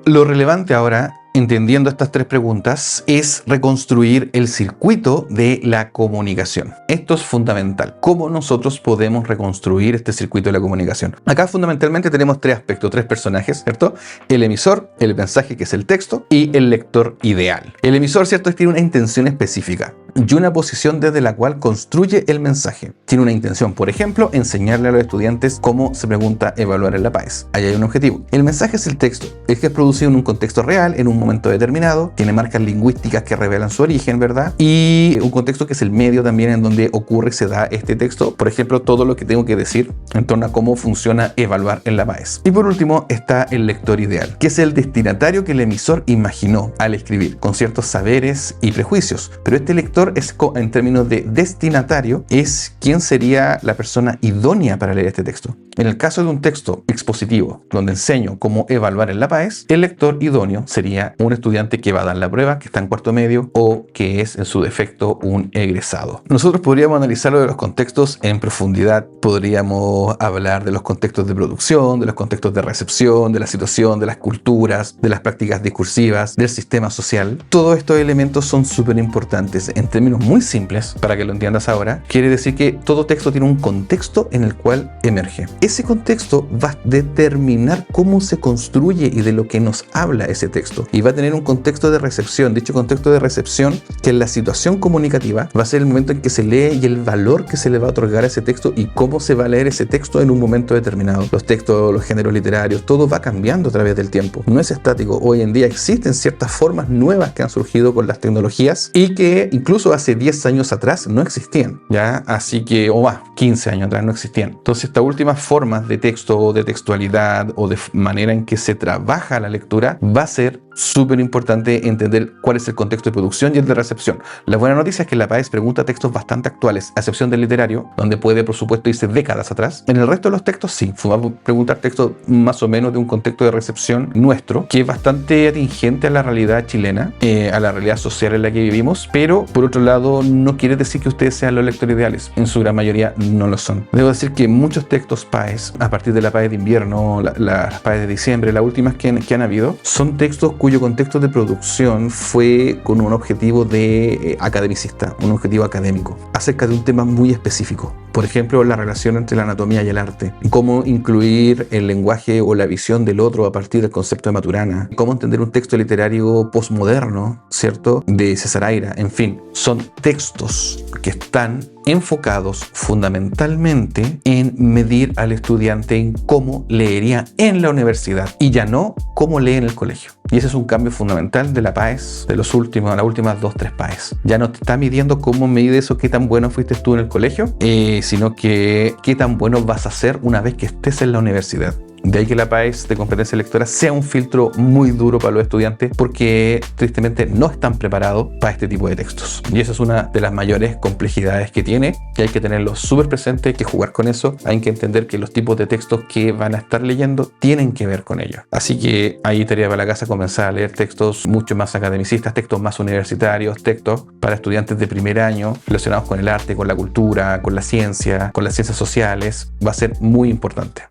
Lo relevante ahora, entendiendo estas tres preguntas, es reconstruir el circuito de la comunicación. Esto es fundamental. ¿Cómo nosotros podemos reconstruir este circuito de la comunicación? Acá fundamentalmente tenemos tres aspectos, tres personajes, ¿cierto? El emisor, el mensaje que es el texto y el lector ideal. El emisor, ¿cierto? Tiene una intención específica y una posición desde la cual construye el mensaje. Tiene una intención, por ejemplo, enseñarle a los estudiantes cómo se pregunta evaluar en la PAES. Ahí hay un objetivo. El mensaje es el texto, es que es producido en un contexto real, en un momento determinado, tiene marcas lingüísticas que revelan su origen, ¿verdad? Y un contexto que es el medio también en donde ocurre, se da este texto. Por ejemplo, todo lo que tengo que decir en torno a cómo funciona evaluar en la PAES. Y por último está el lector ideal, que es el destinatario que el emisor imaginó al escribir, con ciertos saberes y prejuicios. Pero este lector es, en términos de destinatario, es quién sería la persona idónea para leer este texto. En el caso de un texto expositivo donde enseño cómo evaluar en la PAES, el lector idóneo sería un estudiante que va a dar la prueba, que está en cuarto medio o que es en su defecto un egresado. Nosotros podríamos analizarlo de los contextos en profundidad. Podríamos hablar de los contextos de producción, de los contextos de recepción, de la situación, de las culturas, de las prácticas discursivas, del sistema social. Todos estos elementos son súper importantes. En términos muy simples, para que lo entiendas ahora, quiere decir que todo texto tiene un contexto en el cual emerge. Ese contexto va a determinar cómo se construye y de lo que nos habla ese texto. Y va a tener un contexto de recepción. Dicho contexto de recepción, que en la situación comunicativa va a ser el momento en que se lee y el valor que se le va a otorgar a ese texto y cómo se va a leer ese texto en un momento determinado. Los textos, los géneros literarios, todo va cambiando a través del tiempo. No es estático. Hoy en día existen ciertas formas nuevas que han surgido con las tecnologías y que incluso hace 10 años atrás no existían, ¿ya? Así que, o más, 15 años atrás no existían. Entonces, estas últimas formas de texto o de textualidad o de manera en que se trabaja la lectura va a ser súper importante entender cuál es el contexto de producción y el de recepción. La buena noticia es que la PAES pregunta textos bastante actuales, a excepción del literario, donde puede, por supuesto, irse décadas atrás. En el resto de los textos, sí, va a preguntar textos más o menos de un contexto de recepción nuestro, que es bastante atingente a la realidad chilena, a la realidad social en la que vivimos, pero, por otro lado, no quiere decir que ustedes sean los lectores ideales. En su gran mayoría no lo son. Debo decir que muchos textos PAES, a partir de la PAES de invierno, las PAES de diciembre, las últimas que han habido, son textos cuyo contexto de producción fue con un objetivo de academicista, un objetivo académico, acerca de un tema muy específico. Por ejemplo, la relación entre la anatomía y el arte, cómo incluir el lenguaje o la visión del otro a partir del concepto de Maturana, cómo entender un texto literario postmoderno, ¿cierto?, de César Aira. En fin, son textos que están enfocados fundamentalmente en medir al estudiante en cómo leería en la universidad y ya no cómo lee en el colegio. Y ese es un cambio fundamental de la PAES, de las últimas 2-3 PAES. Ya no te está midiendo cómo mides o qué tan bueno fuiste tú en el colegio, sino que qué tan bueno vas a ser una vez que estés en la universidad. De ahí que la PAES de competencia lectora sea un filtro muy duro para los estudiantes porque tristemente no están preparados para este tipo de textos. Y esa es una de las mayores complejidades que tiene y hay que tenerlo súper presente, hay que jugar con eso, hay que entender que los tipos de textos que van a estar leyendo tienen que ver con ello. Así que ahí tarea para la casa comenzar a leer textos mucho más academicistas, textos más universitarios, textos para estudiantes de primer año relacionados con el arte, con la cultura, con las ciencias sociales. Va a ser muy importante.